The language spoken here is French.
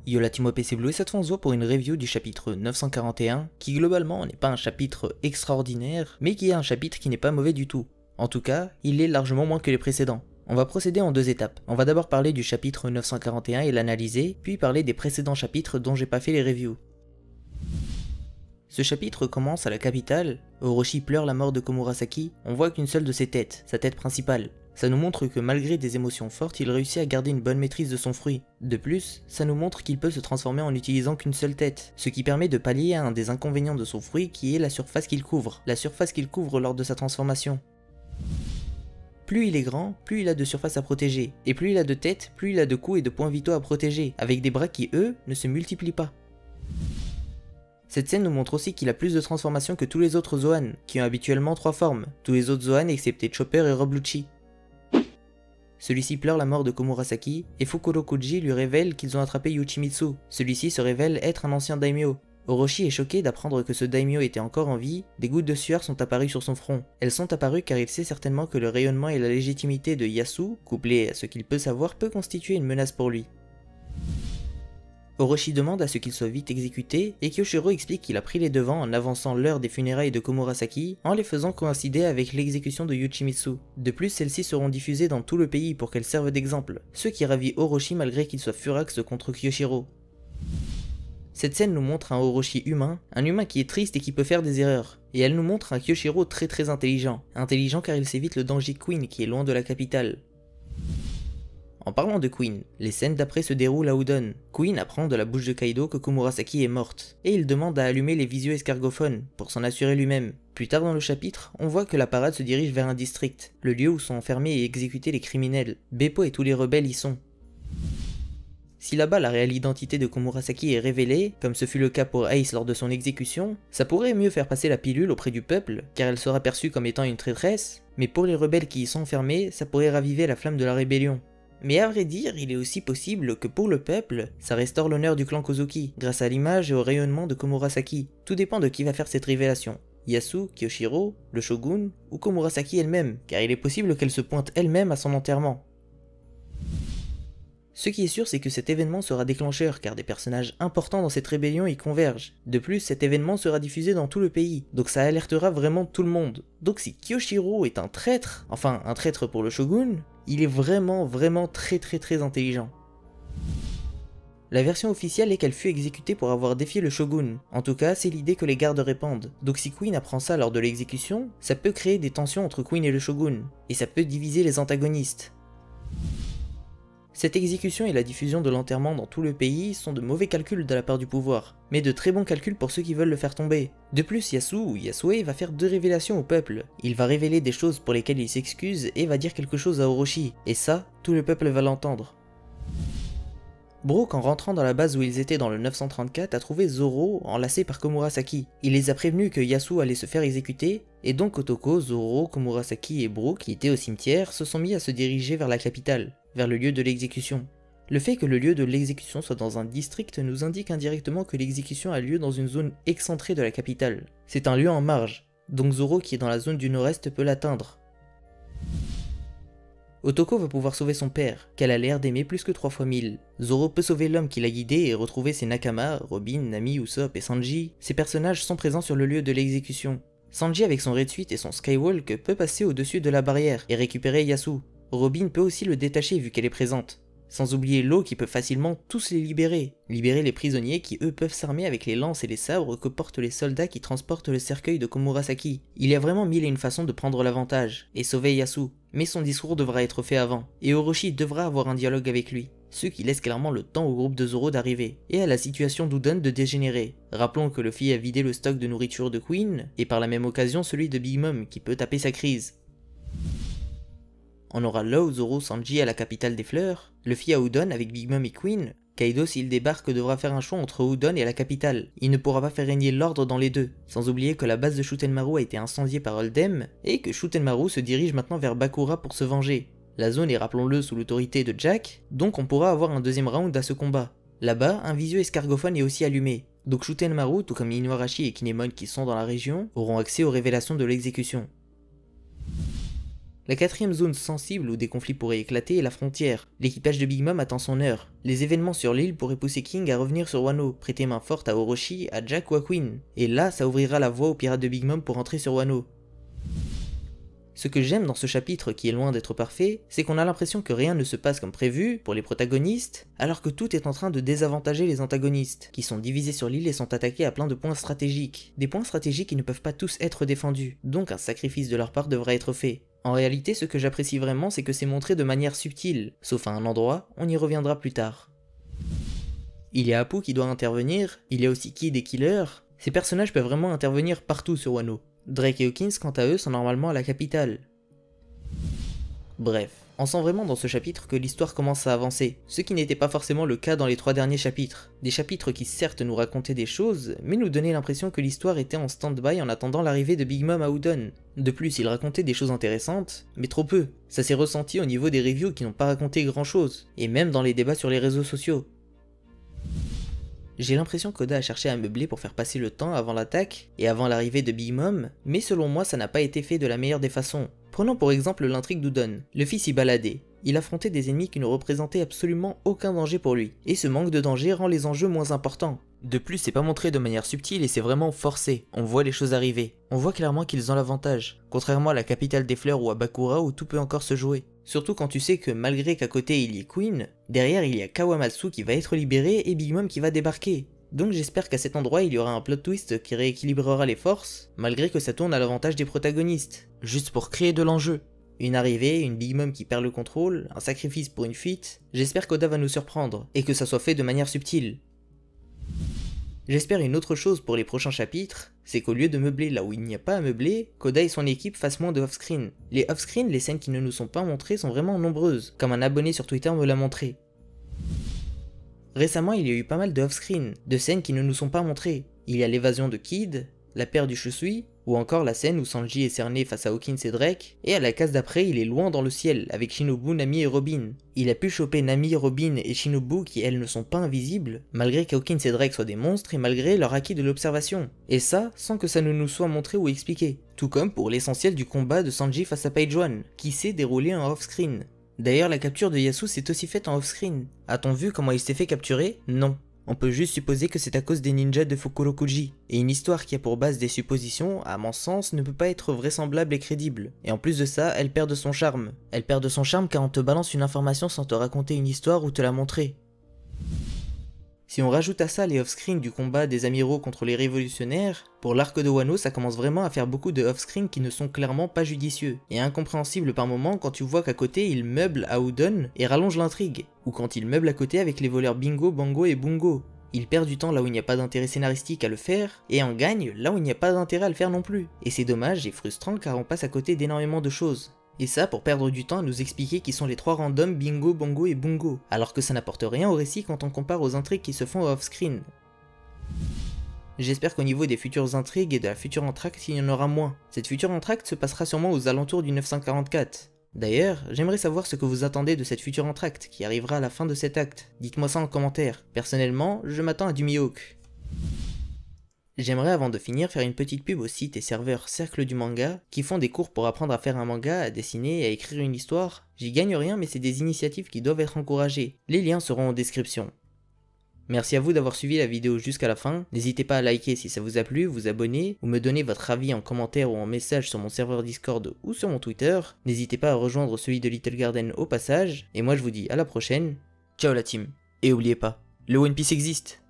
Yo la team PC Blue et cette fois on se voit pour une review du chapitre 941 qui globalement n'est pas un chapitre extraordinaire mais qui est un chapitre qui n'est pas mauvais du tout. En tout cas, il est largement moins que les précédents. On va procéder en deux étapes. On va d'abord parler du chapitre 941 et l'analyser, puis parler des précédents chapitres dont j'ai pas fait les reviews. Ce chapitre commence à la capitale. Orochi pleure la mort de Komurasaki, on voit qu'une seule de ses têtes, sa tête principale. Ça nous montre que malgré des émotions fortes, il réussit à garder une bonne maîtrise de son fruit. De plus, ça nous montre qu'il peut se transformer en n'utilisant qu'une seule tête, ce qui permet de pallier à un des inconvénients de son fruit qui est la surface qu'il couvre lors de sa transformation. Plus il est grand, plus il a de surface à protéger, et plus il a de têtes, plus il a de coups et de points vitaux à protéger, avec des bras qui eux, ne se multiplient pas. Cette scène nous montre aussi qu'il a plus de transformations que tous les autres Zoan, qui ont habituellement 3 formes, tous les autres Zoan excepté Chopper et Rob Lucci. Celui-ci pleure la mort de Komurasaki, et Fukurokuji lui révèle qu'ils ont attrapé Yuchimitsu. Celui-ci se révèle être un ancien daimyo. Orochi est choqué d'apprendre que ce daimyo était encore en vie, des gouttes de sueur sont apparues sur son front. Elles sont apparues car il sait certainement que le rayonnement et la légitimité de Yasu, couplés à ce qu'il peut savoir, peut constituer une menace pour lui. Orochi demande à ce qu'il soit vite exécuté, et Kyoshiro explique qu'il a pris les devants en avançant l'heure des funérailles de Komurasaki, en les faisant coïncider avec l'exécution de Yuchimitsu. De plus, celles-ci seront diffusées dans tout le pays pour qu'elles servent d'exemple, ce qui ravit Orochi malgré qu'il soit furax contre Kyoshiro. Cette scène nous montre un Orochi humain, un humain qui est triste et qui peut faire des erreurs, et elle nous montre un Kyoshiro très intelligent car il s'évite le danger Queen qui est loin de la capitale. En parlant de Queen, les scènes d'après se déroulent à Udon. Queen apprend de la bouche de Kaido que Komurasaki est morte, et il demande à allumer les visio-escargophones pour s'en assurer lui-même. Plus tard dans le chapitre, on voit que la parade se dirige vers un district, le lieu où sont enfermés et exécutés les criminels. Beppo et tous les rebelles y sont. Si là-bas la réelle identité de Komurasaki est révélée, comme ce fut le cas pour Ace lors de son exécution, ça pourrait mieux faire passer la pilule auprès du peuple, car elle sera perçue comme étant une traîtresse, mais pour les rebelles qui y sont enfermés, ça pourrait raviver la flamme de la rébellion. Mais à vrai dire, il est aussi possible que pour le peuple, ça restaure l'honneur du clan Kozuki, grâce à l'image et au rayonnement de Komurasaki. Tout dépend de qui va faire cette révélation. Yasu, Kyoshiro, le shogun, ou Komurasaki elle-même, car il est possible qu'elle se pointe elle-même à son enterrement. Ce qui est sûr, c'est que cet événement sera déclencheur, car des personnages importants dans cette rébellion y convergent. De plus, cet événement sera diffusé dans tout le pays, donc ça alertera vraiment tout le monde. Donc si Kyoshiro est un traître, enfin un traître pour le shogun, il est vraiment très intelligent. La version officielle est qu'elle fut exécutée pour avoir défié le shogun. En tout cas, c'est l'idée que les gardes répandent. Donc si Queen apprend ça lors de l'exécution, ça peut créer des tensions entre Queen et le shogun, et ça peut diviser les antagonistes. Cette exécution et la diffusion de l'enterrement dans tout le pays sont de mauvais calculs de la part du pouvoir, mais de très bons calculs pour ceux qui veulent le faire tomber. De plus, Yasu ou Yasue va faire 2 révélations au peuple. Il va révéler des choses pour lesquelles il s'excuse et va dire quelque chose à Orochi, et ça, tout le peuple va l'entendre. Brook, en rentrant dans la base où ils étaient dans le 934, a trouvé Zoro enlacé par Komurasaki. Il les a prévenus que Yasu allait se faire exécuter, et donc Otoko, Zoro, Komurasaki et Brook, qui étaient au cimetière, se sont mis à se diriger vers la capitale, vers le lieu de l'exécution. Le fait que le lieu de l'exécution soit dans un district nous indique indirectement que l'exécution a lieu dans une zone excentrée de la capitale. C'est un lieu en marge, donc Zoro qui est dans la zone du nord-est peut l'atteindre. Otoko va pouvoir sauver son père, qu'elle a l'air d'aimer plus que 3 fois 1000. Zoro peut sauver l'homme qui l'a guidé et retrouver ses nakama, Robin, Nami, Usopp et Sanji. Ces personnages sont présents sur le lieu de l'exécution. Sanji avec son Red Suite et son Skywalk peut passer au-dessus de la barrière et récupérer Yasu. Robin peut aussi le détacher vu qu'elle est présente. Sans oublier Law qui peut facilement tous les libérer les prisonniers qui eux peuvent s'armer avec les lances et les sabres que portent les soldats qui transportent le cercueil de Komurasaki. Il y a vraiment 1001 façons de prendre l'avantage et sauver Yasu, mais son discours devra être fait avant, et Orochi devra avoir un dialogue avec lui, ce qui laisse clairement le temps au groupe de Zoro d'arriver, et à la situation d'Udon de dégénérer. Rappelons que Luffy a vidé le stock de nourriture de Queen, et par la même occasion celui de Big Mom qui peut taper sa crise. On aura Law, Zoro, Sanji à la capitale des fleurs, Luffy à Udon avec Big Mom et Queen. Kaido s'il débarque devra faire un choix entre Udon et la capitale, il ne pourra pas faire régner l'ordre dans les deux, sans oublier que la base de Shutenmaru a été incendiée par Oldem, et que Shutenmaru se dirige maintenant vers Bakura pour se venger. La zone est rappelons-le sous l'autorité de Jack, donc on pourra avoir un deuxième round à ce combat. Là-bas, un visio-escargophone est aussi allumé, donc Shutenmaru, tout comme Inuarashi et Kinemon qui sont dans la région, auront accès aux révélations de l'exécution. La quatrième zone sensible où des conflits pourraient éclater est la frontière. L'équipage de Big Mom attend son heure. Les événements sur l'île pourraient pousser King à revenir sur Wano, prêter main forte à Orochi, à Jack ou à Queen. Et là, ça ouvrira la voie aux pirates de Big Mom pour entrer sur Wano. Ce que j'aime dans ce chapitre qui est loin d'être parfait, c'est qu'on a l'impression que rien ne se passe comme prévu pour les protagonistes, alors que tout est en train de désavantager les antagonistes, qui sont divisés sur l'île et sont attaqués à plein de points stratégiques. Des points stratégiques qui ne peuvent pas tous être défendus, donc un sacrifice de leur part devra être fait. En réalité, ce que j'apprécie vraiment, c'est que c'est montré de manière subtile, sauf à un endroit, on y reviendra plus tard. Il y a Apu qui doit intervenir, il y a aussi Kid et Killer. Ces personnages peuvent vraiment intervenir partout sur Wano. Drake et Hawkins, quant à eux, sont normalement à la capitale. Bref, on sent vraiment dans ce chapitre que l'histoire commence à avancer, ce qui n'était pas forcément le cas dans les 3 derniers chapitres. Des chapitres qui certes nous racontaient des choses, mais nous donnaient l'impression que l'histoire était en stand-by en attendant l'arrivée de Big Mom à Udon. De plus, il racontait des choses intéressantes, mais trop peu. Ça s'est ressenti au niveau des reviews qui n'ont pas raconté grand chose, et même dans les débats sur les réseaux sociaux. J'ai l'impression qu'Oda a cherché à meubler pour faire passer le temps avant l'attaque et avant l'arrivée de Big Mom, mais selon moi ça n'a pas été fait de la meilleure des façons. Prenons pour exemple l'intrigue d'Udon. Luffy s'y baladait. Il affrontait des ennemis qui ne représentaient absolument aucun danger pour lui, et ce manque de danger rend les enjeux moins importants. De plus, c'est pas montré de manière subtile et c'est vraiment forcé, on voit les choses arriver. On voit clairement qu'ils ont l'avantage, contrairement à la capitale des fleurs ou à Bakura où tout peut encore se jouer. Surtout quand tu sais que malgré qu'à côté il y ait Queen, derrière il y a Kawamatsu qui va être libéré et Big Mom qui va débarquer. Donc j'espère qu'à cet endroit il y aura un plot twist qui rééquilibrera les forces, malgré que ça tourne à l'avantage des protagonistes, juste pour créer de l'enjeu. Une arrivée, une Big Mom qui perd le contrôle, un sacrifice pour une fuite, j'espère qu'Oda va nous surprendre, et que ça soit fait de manière subtile. J'espère une autre chose pour les prochains chapitres, c'est qu'au lieu de meubler là où il n'y a pas à meubler, qu'Oda et son équipe fassent moins de off-screen. Les off-screen, les scènes qui ne nous sont pas montrées sont vraiment nombreuses, comme un abonné sur Twitter me l'a montré. Récemment, il y a eu pas mal de off-screen, de scènes qui ne nous sont pas montrées. Il y a l'évasion de Kid, la paire du Shusui, ou encore la scène où Sanji est cerné face à Hawkins et Drake, et à la case d'après il est loin dans le ciel, avec Shinobu, Nami et Robin. Il a pu choper Nami, Robin et Shinobu qui elles ne sont pas invisibles, malgré qu'Hawkins et Drake soient des monstres et malgré leur acquis de l'observation. Et ça, sans que ça ne nous soit montré ou expliqué. Tout comme pour l'essentiel du combat de Sanji face à Page One, qui s'est déroulé en off-screen. D'ailleurs la capture de Yasu s'est aussi faite en off-screen. A-t-on vu comment il s'est fait capturer? Non. On peut juste supposer que c'est à cause des ninjas de Fukurokuji, et une histoire qui a pour base des suppositions, à mon sens, ne peut pas être vraisemblable et crédible. Et en plus de ça, elle perd de son charme. Elle perd de son charme car on te balance une information sans te raconter une histoire ou te la montrer. Si on rajoute à ça les off-screen du combat des amiraux contre les révolutionnaires, pour l'arc de Wano ça commence vraiment à faire beaucoup de off-screen qui ne sont clairement pas judicieux, et incompréhensibles par moments quand tu vois qu'à côté il meuble à Udon et rallonge l'intrigue, ou quand il meuble à côté avec les voleurs Bingo, Bango et Bungo. Il perd du temps là où il n'y a pas d'intérêt scénaristique à le faire, et en gagne là où il n'y a pas d'intérêt à le faire non plus. Et c'est dommage et frustrant car on passe à côté d'énormément de choses. Et ça pour perdre du temps à nous expliquer qui sont les 3 randoms Bingo, Bongo et Bungo, alors que ça n'apporte rien au récit quand on compare aux intrigues qui se font off-screen. J'espère qu'au niveau des futures intrigues et de la future entracte il y en aura moins. Cette future entracte se passera sûrement aux alentours du 944. D'ailleurs, j'aimerais savoir ce que vous attendez de cette future entracte qui arrivera à la fin de cet acte. Dites-moi ça en commentaire. Personnellement, je m'attends à du Mihawk. J'aimerais avant de finir faire une petite pub aux sites et serveurs Cercle du Manga qui font des cours pour apprendre à faire un manga, à dessiner et à écrire une histoire. J'y gagne rien mais c'est des initiatives qui doivent être encouragées. Les liens seront en description. Merci à vous d'avoir suivi la vidéo jusqu'à la fin, n'hésitez pas à liker si ça vous a plu, vous abonner, ou me donner votre avis en commentaire ou en message sur mon serveur Discord ou sur mon Twitter, n'hésitez pas à rejoindre celui de Little Garden au passage, et moi je vous dis à la prochaine, ciao la team, et oubliez pas, le One Piece existe.